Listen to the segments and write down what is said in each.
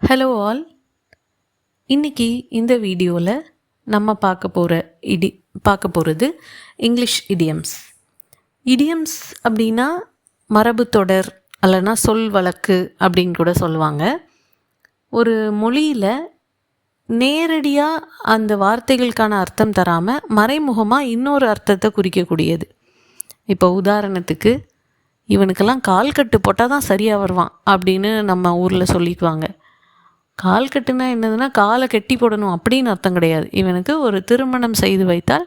Hello all. இன்றைக்கி இந்த வீடியோவில் நம்ம பார்க்க போகிறது இங்கிலீஷ் இடியம்ஸ். இடியம்ஸ் அப்படின்னா மரபு தொடர் அல்லனா சொல் வழக்கு அப்படின்னு கூட சொல்லுவாங்க. ஒரு மொழியில் நேரடியாக அந்த வார்த்தைகளுக்கான அர்த்தம் தராமல் மறைமுகமாக இன்னொரு அர்த்தத்தை குறிக்கக்கூடியது. இப்போ உதாரணத்துக்கு, இவனுக்கெல்லாம் கால் கட்டு போட்டால் தான் சரியாக வருவான் அப்படின்னு நம்ம ஊரில் சொல்லிக்குவாங்க. கால் கட்டுனா என்னதுன்னா காலை கட்டி போடணும் அப்படின்னு அர்த்தம் கிடையாது. இவனுக்கு ஒரு திருமணம் செய்து வைத்தால்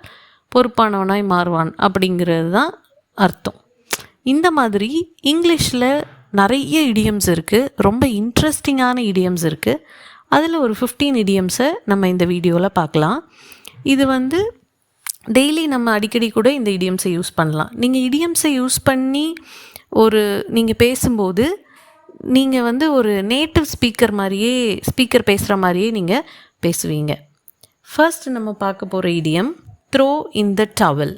பொறுப்பானவனாய் மாறுவான் அப்படிங்கிறது தான் அர்த்தம். இந்த மாதிரி இங்கிலீஷில் நிறைய இடியம்ஸ் இருக்குது, ரொம்ப இன்ட்ரெஸ்டிங்கான இடியம்ஸ் இருக்குது. அதில் ஒரு 15 இடியம்ஸை நம்ம இந்த வீடியோவில் பார்க்கலாம். இது டெய்லி நம்ம அடிக்கடி கூட இந்த இடியம்ஸை யூஸ் பண்ணலாம். நீங்கள் இடியம்ஸை யூஸ் பண்ணி நீங்கள் பேசும்போது நீங்கள் ஒரு நேட்டிவ் ஸ்பீக்கர் பேசுகிற மாதிரியே நீங்கள் பேசுவீங்க. ஃபர்ஸ்ட் நம்ம பார்க்க போகிற இடியம் த்ரோ இன் த டவல்.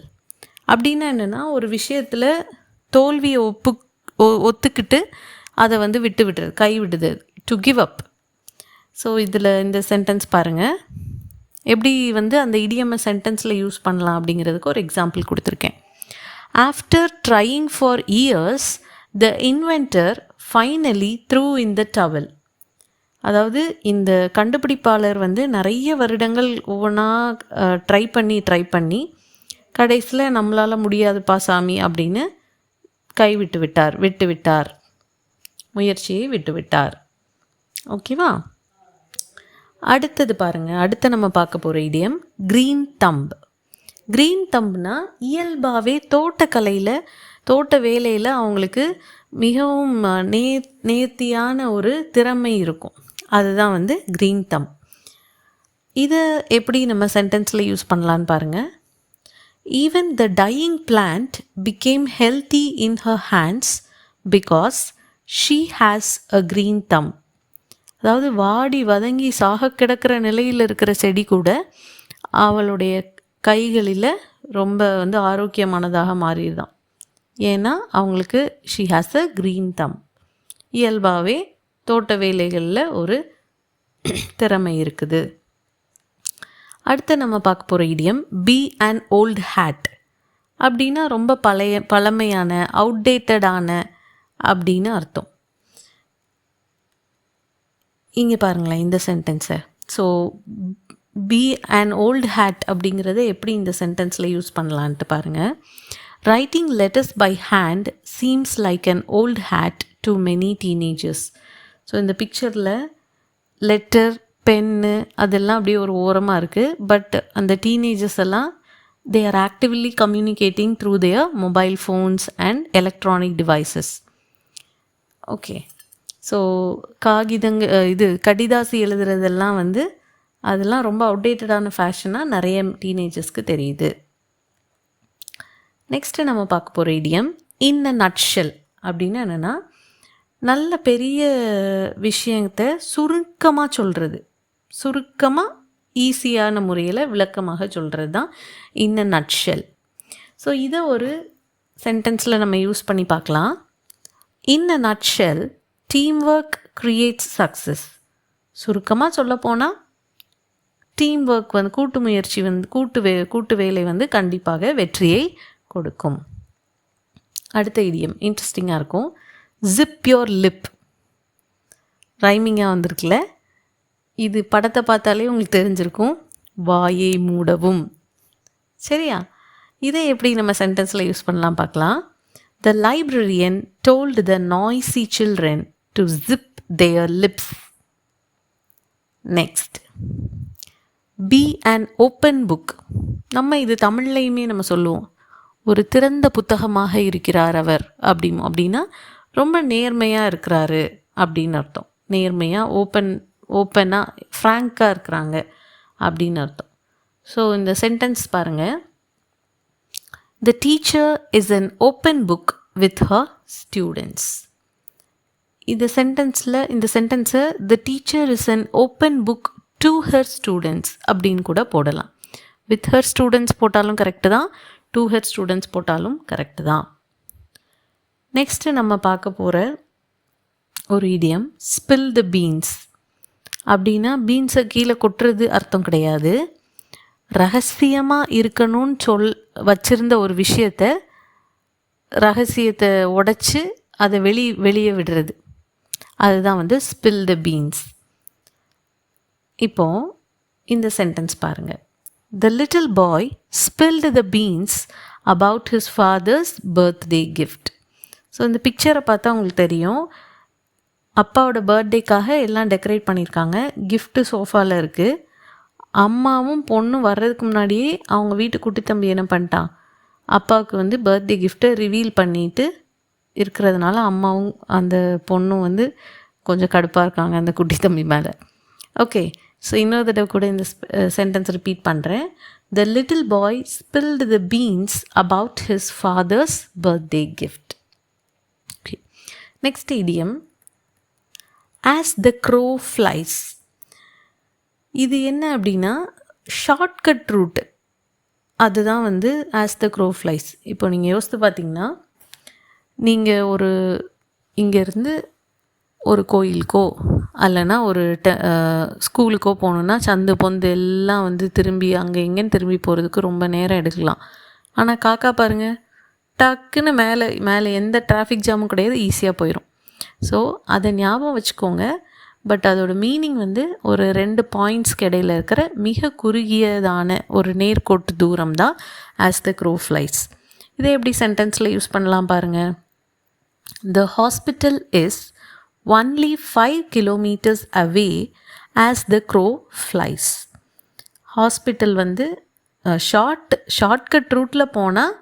அப்படின்னா என்னென்னா, ஒரு விஷயத்தில் தோல்வியை ஒத்துக்கிட்டு அதை விட்டுறது, கைவிடுது, டு கிவ் அப். ஸோ இதில் இந்த சென்டென்ஸ் பாருங்கள், எப்படி அந்த இடியம்மை சென்டென்ஸில் யூஸ் பண்ணலாம் அப்படிங்கிறதுக்கு ஒரு எக்ஸாம்பிள் கொடுத்துருக்கேன். After trying for years the inventor finally threw in the towel. அதாவது இந்த கண்டுபிடிப்பாளர் நிறைய வருடங்கள் ஒவ்வொன்றா ட்ரை பண்ணி கடைசியில் நம்மளால் முடியாதுப்பா சாமி அப்படின்னு விட்டுவிட்டார், முயற்சியை விட்டுவிட்டார். ஓகேவா? அடுத்தது பாருங்கள், அடுத்து நம்ம பார்க்க போகிற இடியம் க்ரீன் தம்ப். க்ரீன் தம்ப்னா இயல்பாகவே தோட்ட வேலையில் அவங்களுக்கு மிகவும் நேர்த்தியான ஒரு திறமை இருக்கும். அதுதான் க்ரீன் தம்ப். இதை எப்படி நம்ம சென்டென்ஸில் யூஸ் பண்ணலான்னு பாருங்கள். Even the dying plant became healthy in her hands because she has a green thumb. அதாவது வாடி வதங்கி சாக கிடக்கிற நிலையில் இருக்கிற செடி கூட அவளுடைய கைகளில் ரொம்ப ஆரோக்கியமானதாக மாறிடுதான். ஏன்னா அவங்களுக்கு she has a green thumb. இயல்பாகவே தோட்ட வேலைகளில் ஒரு திறமை இருக்குது. அடுத்து நம்ம பார்க்க போகிற இடியம் பி அன் ஓல்ட் ஹேட். அப்படின்னா ரொம்ப பழமையான, அவுட்டேட்டடான அப்படின்னு அர்த்தம். இங்கே பாருங்களேன் இந்த சென்டென்ஸை. So be an old hat அப்படிங்கிறத எப்படி இந்த சென்டென்ஸில் யூஸ் பண்ணலான்ட்டு பாருங்கள். Writing letters by hand seems like an old hat to many teenagers. So இந்த பிக்சரில் லெட்டர், பென்னு அதெல்லாம் அப்படியே ஒரு ஓரமாக இருக்குது. பட் அந்த டீனேஜர்ஸ் எல்லாம் they are actively communicating through their mobile phones and electronic devices. Okay, so கடிதாசி எழுதுறதெல்லாம் அதெல்லாம் ரொம்ப அவுடேட்டடான ஃபேஷனாக நிறைய டீனேஜர்ஸ்க்கு தெரியுது. நெக்ஸ்ட்டு நம்ம பார்க்க போகிற இடியம் இன் அ நட்ஷெல். அப்படின்னா என்னென்னா, நல்ல பெரிய விஷயத்தை சுருக்கமாக ஈஸியான முறையில் விளக்கமாக சொல்கிறது தான் இன் அ நட்ஷெல். ஸோ இதை ஒரு சென்டென்ஸில் நம்ம யூஸ் பண்ணி பார்க்கலாம். இன் அ nutshell team work creates success. சுருக்கமாக சொல்லப்போனால் டீம் ஒர்க் கூட்டு முயற்சி கூட்டு வேலை கண்டிப்பாக வெற்றியை கொடுக்கும். அடுத்த இடியம் இன்ட்ரெஸ்டிங்காக இருக்கும். Zip your lip. ரைமிங்காக வந்திருக்குல்ல. இது படத்தை பார்த்தாலே உங்களுக்கு தெரிஞ்சிருக்கும், வாயை மூடவும். சரியா? இதை எப்படி நம்ம சென்டென்ஸில் யூஸ் பண்ணலாம் பார்க்கலாம். The librarian told the noisy children to zip their lips. Next be an open book. நம்ம இது தமிழ்லையுமே நம்ம சொல்லுவோம், ஒரு திறந்த புத்தகமாக இருக்கிறார் அவர் அப்படின்னா ரொம்ப நேர்மையாக இருக்கிறாரு அப்படின்னு அர்த்தம். நேர்மையாக ஓப்பனாக ஃப்ராங்காக இருக்கிறாங்க அப்படின்னு அர்த்தம். ஸோ இந்த சென்டென்ஸ் பாருங்கள். The teacher is an open book with her students. இந்த சென்டென்ஸை the teacher is an open book to her students அப்படின்னு கூட போடலாம். வித் ஹர் ஸ்டூடெண்ட்ஸ் போட்டாலும் கரெக்டு தான், டு ஹர் ஸ்டூடெண்ட்ஸ் போட்டாலும் கரெக்டு தான். நெக்ஸ்ட்டு நம்ம பார்க்க போகிற ஒரு இடியம் ஸ்பில் த பீன்ஸ். அப்படின்னா பீன்ஸை கீழே கொட்டுறது அர்த்தம் கிடையாது. ரகசியமாக இருக்கணும்னு வச்சுருந்த ஒரு ரகசியத்தை உடைச்சி அதை வெளியே விடுறது, அதுதான் வந்து ஸ்பில் த பீன்ஸ். இப்போது இந்த சென்டென்ஸ் பாருங்கள். The little boy spilled the beans about his father's birthday gift. So இந்த பிக்சரை பார்த்தா உங்களுக்கு தெரியும், அப்பாவோட பர்த்டேக்காக எல்லாம் டெக்கரேட் பண்ணியிருக்காங்க. கிஃப்ட்டு சோஃபாவில் இருக்குது. அம்மாவும் பொண்ணும் வர்றதுக்கு முன்னாடியே அவங்க வீட்டு குட்டி தம்பி என்ன பண்ணிட்டான், அப்பாவுக்கு வந்து பர்த்டே கிஃப்ட்டை ரிவீல் பண்ணிட்டு இருக்கிறதுனால அம்மாவும் அந்த பொண்ணும் வந்து கொஞ்சம் கடுப்பாக இருக்காங்க அந்த குட்டி தம்பி மேலே. ஓகே, ஸோ இன்னொரு தடவை கூட இந்த சென்டென்ஸ் ரிப்பீட் பண்ணுறேன். The little boy spilled the beans about his father's birthday gift. Okay. Next idiom, as the crow flies. இது என்ன அப்படின்னா ஷார்ட்கட் ரூட்டு, அதுதான் வந்து as the crow flies. இப்போ நீங்கள் யோசித்து பார்த்தீங்கன்னா, நீங்கள் இங்கேருந்து ஒரு கோயிலுக்கோ அல்லைனா ஒரு ஸ்கூலுக்கோ போகணுன்னா சந்து பொந்து எல்லாம் வந்து திரும்பி அங்கே எங்கேன்னு திரும்பி போகிறதுக்கு ரொம்ப நேரம் எடுக்கலாம். ஆனால் காக்கா பாருங்கள், டக்குன்னு மேலே எந்த டிராஃபிக் ஜாமும் கிடையாது, ஈஸியாக போயிடும். ஸோ அதை ஞாபகம் வச்சுக்கோங்க. பட் அதோட மீனிங் வந்து ஒரு 2 பாயிண்ட்ஸ்க்கு இடையில் இருக்கிற மிக குறுகியதான ஒரு நேர்கோட்டு தூரம் தான் as the crow flies. இதை எப்படி சென்டென்ஸில் யூஸ் பண்ணலாம் பாருங்கள். The hospital is only 5 kilometers away as the crow flies. Hospital வந்து ஷார்ட்கட் ரூட்டில் போனால்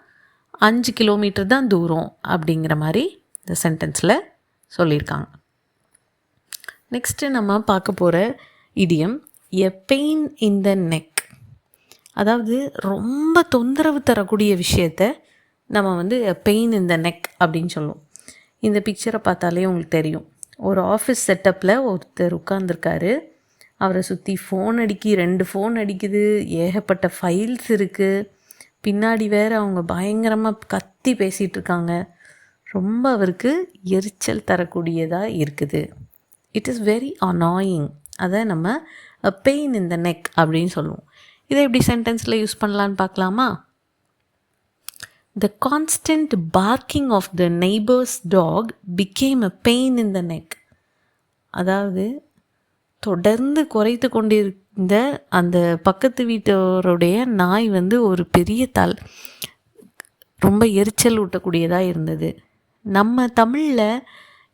5 கிலோமீட்டர் தான் தூரம் அப்படிங்கிற மாதிரி இந்த சென்டென்ஸில் சொல்லியிருக்காங்க. நெக்ஸ்ட்டு நம்ம பார்க்க போகிற இடியம் எ பெயின் இன் த நெக். அதாவது ரொம்ப தொந்தரவு தரக்கூடிய விஷயத்தை நம்ம வந்து பெயின் இன் த நெக் அப்படின்னு சொல்லுவோம். இந்த பிக்சரை பார்த்தாலே உங்களுக்கு தெரியும், ஒரு ஆஃபீஸ் செட்டப்பில் ஒருத்தர் உட்காந்துருக்காரு. அவரை சுற்றி ஃபோன் 2 ஃபோன் அடிக்குது, ஏகப்பட்ட ஃபைல்ஸ் இருக்குது, பின்னாடி வேறு அவங்க பயங்கரமாக கத்தி பேசிகிட்டு இருக்காங்க. ரொம்ப அவருக்கு எரிச்சல் தரக்கூடியதாக இருக்குது. It is very annoying. அதை நம்ம அ பெயின் இன் த நெக் அப்படின்னு சொல்லுவோம். இதை எப்படி சென்டென்ஸில் யூஸ் பண்ணலான்னு பார்க்கலாமா? The constant barking of the neighbor's dog became a pain in the neck. அதாவது தொடர்ந்து குறைத்து கொண்டிருந்த அந்த பக்கத்து வீட்டோருடைய நாய் வந்து ஒரு பெரிய ரொம்ப எரிச்சல் ஊட்டக்கூடியதாக இருந்தது. நம்ம தமிழில்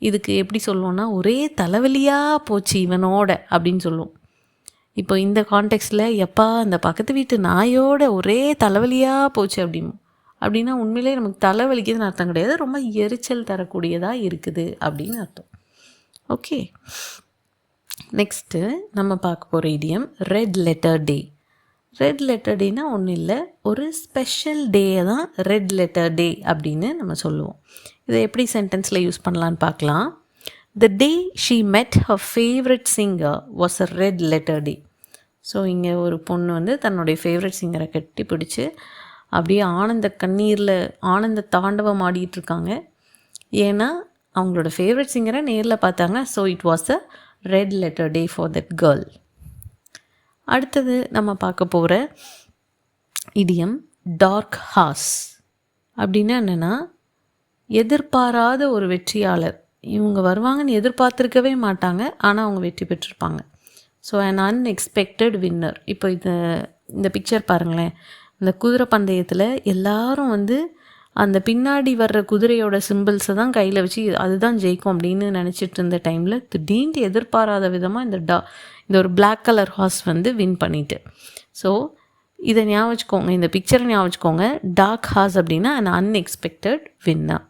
இதுக்கு எப்படி சொல்லுவோம்னா, ஒரே தலைவலியாக போச்சு இவனோட அப்படின்னு சொல்லுவோம். இப்போ இந்த கான்டெக்ஸ்டில் எப்பா அந்த பக்கத்து வீட்டு நாயோட ஒரே தலைவலியாக போச்சு அப்படின்னா உண்மையிலே நமக்கு தலைவலிக்குதுன்னு அர்த்தம் கிடையாது, ரொம்ப எரிச்சல் தரக்கூடியதாக இருக்குது அப்படின்னு அர்த்தம். ஓகே, நெக்ஸ்ட்டு நம்ம பார்க்க போகிற இடியம் ரெட் லெட்டர் டே. ரெட் லெட்டர் டேனா ஒன்றும் இல்லை, ஒரு ஸ்பெஷல் டேயை தான் ரெட் லெட்டர் டே அப்படின்னு நம்ம சொல்லுவோம். இதை எப்படி சென்டென்ஸில் யூஸ் பண்ணலான்னு பார்க்கலாம். The day she met her favorite singer was a red letter day. So இங்கே ஒரு பொண்ணு வந்து தன்னுடைய ஃபேவரட் சிங்கரை கட்டி பிடிச்சி அப்படியே ஆனந்த தாண்டவம் ஆடிட்டுருக்காங்க. ஏன்னா அவங்களோட ஃபேவரட் சிங்கரை நேரில் பார்த்தாங்க. So it was a red letter day for that girl. அடுத்தது நம்ம பார்க்க போகிற இடியம் டார்க் ஹார்ஸ். அப்படின்னா என்னென்னா, எதிர்பாராத ஒரு வெற்றியாளர். இவங்க வருவாங்கன்னு எதிர்பார்த்துருக்கவே மாட்டாங்க, ஆனால் அவங்க வெற்றி பெற்றிருப்பாங்க. So an unexpected winner. இப்போ இந்த பிக்சர் பாருங்களேன். இந்த குதிரை பந்தயத்தில் எல்லாரும் வந்து அந்த பின்னாடி வர்ற குதிரையோட சிம்பிள்ஸை தான் கையில் வச்சு அதுதான் ஜெயிக்கும் அப்படின்னு நினச்சிட்டு இருந்த டைமில் திடீர்னு எதிர்பாராத விதமாக இந்த ஒரு பிளாக் கலர் ஹார்ஸ் வந்து வின் பண்ணிட்டு. ஸோ இதை ஞாபகம் வச்சுக்கோங்க, இந்த பிக்சரை ஞாபகம் வச்சுக்கோங்க. டார்க் ஹார்ஸ் அப்படின்னா an unexpected winner.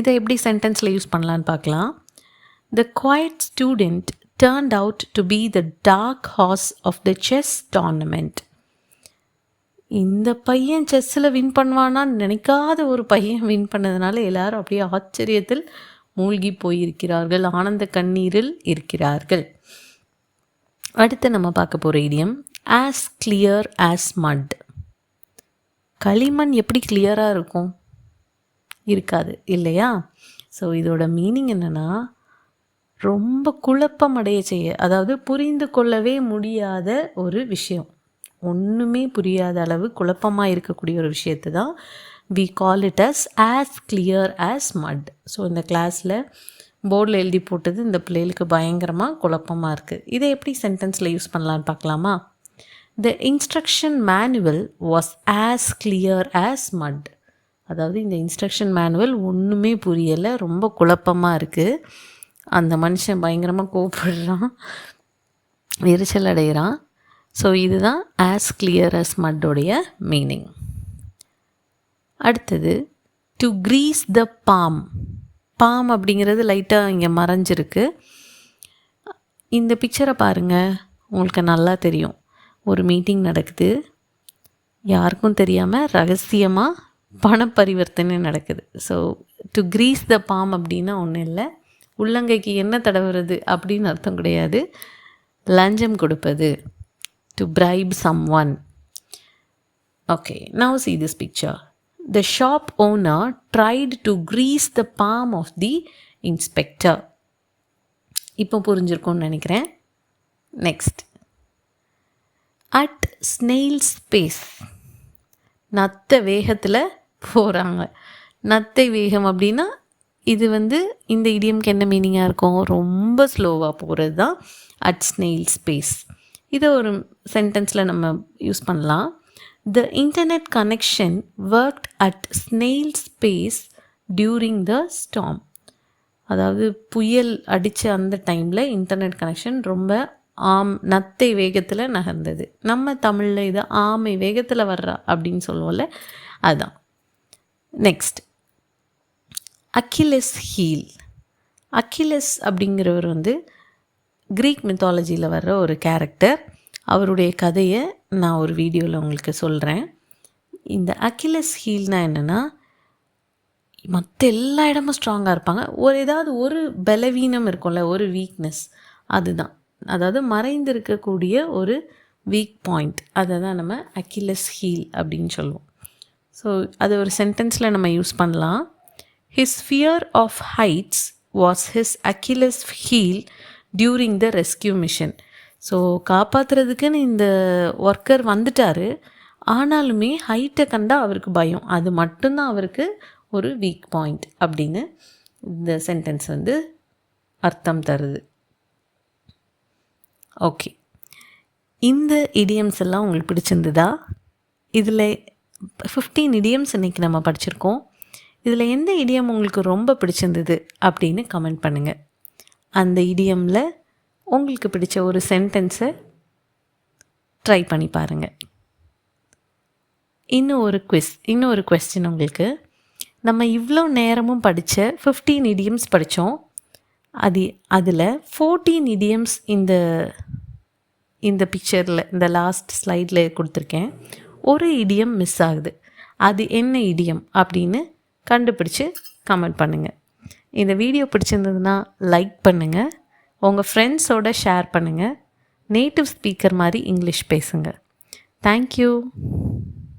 இதை எப்படி சென்டென்ஸில் யூஸ் பண்ணலான்னு பார்க்கலாம். The quiet student turned out to be the dark horse of the chess tournament. இந்த பையன் செஸ்ஸில் வின் பண்ணுவானான்னு நினைக்காத ஒரு பையன் வின் பண்ணதுனால எல்லாரும் அப்படியே ஆச்சரியத்தில் மூழ்கி போயிருக்கிறார்கள், ஆனந்த கண்ணீரில் இருக்கிறார்கள். அடுத்து நம்ம பார்க்க போகிற இடியம் as clear as mud. களிமண் எப்படி கிளியராக இருக்கும்? இருக்காது இல்லையா? ஸோ இதோட மீனிங் என்னென்னா, ரொம்ப குழப்பமடைய செய்ய, அதாவது புரிந்து கொள்ளவே முடியாத ஒரு விஷயம், ஒன்றுமே புரியாத அளவு குழப்பமாக இருக்கக்கூடிய ஒரு விஷயத்தை தான் we call it as clear as mud. So இந்த கிளாஸில் போர்டில் எழுதி போட்டது இந்த பிள்ளைகளுக்கு பயங்கரமாக குழப்பமாக இருக்குது. இதை எப்படி சென்டென்ஸில் யூஸ் பண்ணலான்னு பார்க்கலாமா? The instruction manual was as clear as mud. அதாவது இந்த இன்ஸ்ட்ரக்ஷன் மேனுவல் ஒன்றுமே புரியலை, ரொம்ப குழப்பமாக இருக்குது. அந்த மனுஷன் பயங்கரமாக கோவப்படுறான், எரிச்சல் அடைகிறான். ஸோ இதுதான் as clear as mud உடைய மீனிங். அடுத்தது to grease the palm. Bomb அப்படிங்கிறது லைட்டாக இங்கே மறைஞ்சிருக்கு. இந்த பிக்சரை பாருங்கள், உங்களுக்கு நல்லா தெரியும். ஒரு மீட்டிங் நடக்குது, யாருக்கும் தெரியாமல் ரகசியமாக பண பரிவர்த்தனை நடக்குது. So to grease the palm அப்படின்னா ஒன்றும் இல்லை, உள்ளங்கைக்கு என்ன தடவுறது அப்படின்னு அர்த்தம் கிடையாது, லஞ்சம் கொடுப்பது, to bribe someone. Okay, now see this picture. The shop owner tried to grease the palm of the inspector. இப்போ புரிஞ்சிருக்கும்னு நினைக்கிறேன். நெக்ஸ்ட், அட் ஸ்னெயில்ஸ் பேஸ், நத்த வேகத்தில் போகிறாங்க. நத்தை வேகம் அப்படின்னா இது இந்த இடியம்க்கு என்ன மீனிங்காக இருக்கும்? ரொம்ப ஸ்லோவாக போகிறது தான் அட் ஸ்னெயில்ஸ் பேஸ். இதை ஒரு சென்டென்ஸில் நம்ம யூஸ் பண்ணலாம். The internet connection worked at snail's pace during the storm. அதாவது புயல் அடித்த அந்த டைமில் இன்டர்நெட் கனெக்ஷன் ரொம்ப நத்தை வேகத்தில் நகர்ந்தது. நம்ம தமிழில் இது ஆமை வேகத்தில் வர்றா அப்படின்னு சொல்லுவோம்ல, அதுதான். Next, Achilles heel. அக்கிலஸ் அப்படிங்கிறவர் க்ரீக் மித்தாலஜியில் வர்ற ஒரு கேரக்டர். அவருடைய கதையை நான் ஒரு வீடியோவில் உங்களுக்கு சொல்கிறேன். இந்த அக்கிலஸ் ஹீல்னால் என்னென்னா, மற்ற எல்லா இடமும் ஸ்ட்ராங்காக இருப்பாங்க, ஏதாவது ஒரு பலவீனம் இருக்கும்ல, ஒரு வீக்னஸ், அதுதான். அதாவது மறைந்திருக்கக்கூடிய ஒரு வீக் பாயிண்ட், அதை தான் நம்ம அக்கிலஸ் ஹீல் அப்படின்னு சொல்லுவோம். ஸோ அது ஒரு சென்டென்ஸில் நம்ம யூஸ் பண்ணலாம். His fear of heights was his Achilles heel during the rescue mission. So காப்பாற்றுறதுக்குன்னு இந்த ஒர்க்கர் வந்துட்டார், ஆனாலுமே ஹைட்டை கண்டால் அவருக்கு பயம், அது மட்டும்தான் அவருக்கு ஒரு வீக் பாயிண்ட் அப்படின்னு இந்த சென்டென்ஸ் அர்த்தம் தருது. ஓகே, இந்த இடியம்ஸ் எல்லாம் உங்களுக்கு பிடிச்சிருந்ததா? இதில் 15 இடியம்ஸ் இன்றைக்கி நம்ம படிச்சிருக்கோம். இதில் எந்த இடியம் உங்களுக்கு ரொம்ப பிடிச்சிருந்தது அப்படின்னு கமெண்ட் பண்ணுங்கள். அந்த இடியமில் உங்களுக்கு பிடிச்ச ஒரு சென்டென்ஸை ட்ரை பண்ணி பாருங்கள். இன்னும் ஒரு கொஸ்டின் உங்களுக்கு. நம்ம இவ்வளோ நேரமும் படித்த 15 இடியம்ஸ் படித்தோம். அதில் 14 இடியம்ஸ் இந்த பிக்சரில், இந்த லாஸ்ட் ஸ்லைடில் கொடுத்துருக்கேன். ஒரு இடியம் மிஸ் ஆகுது. அது என்ன இடியம் அப்படின்னு கண்டுபிடிச்சி கமெண்ட் பண்ணுங்கள். இந்த வீடியோ பிடிச்சிருந்ததுன்னா லைக் பண்ணுங்கள், உங்கள் ஃப்ரெண்ட்ஸோடு ஷேர் பண்ணுங்கள். நேட்டிவ் ஸ்பீக்கர் மாதிரி இங்கிலீஷ் பேசுங்க. தேங்க்யூ.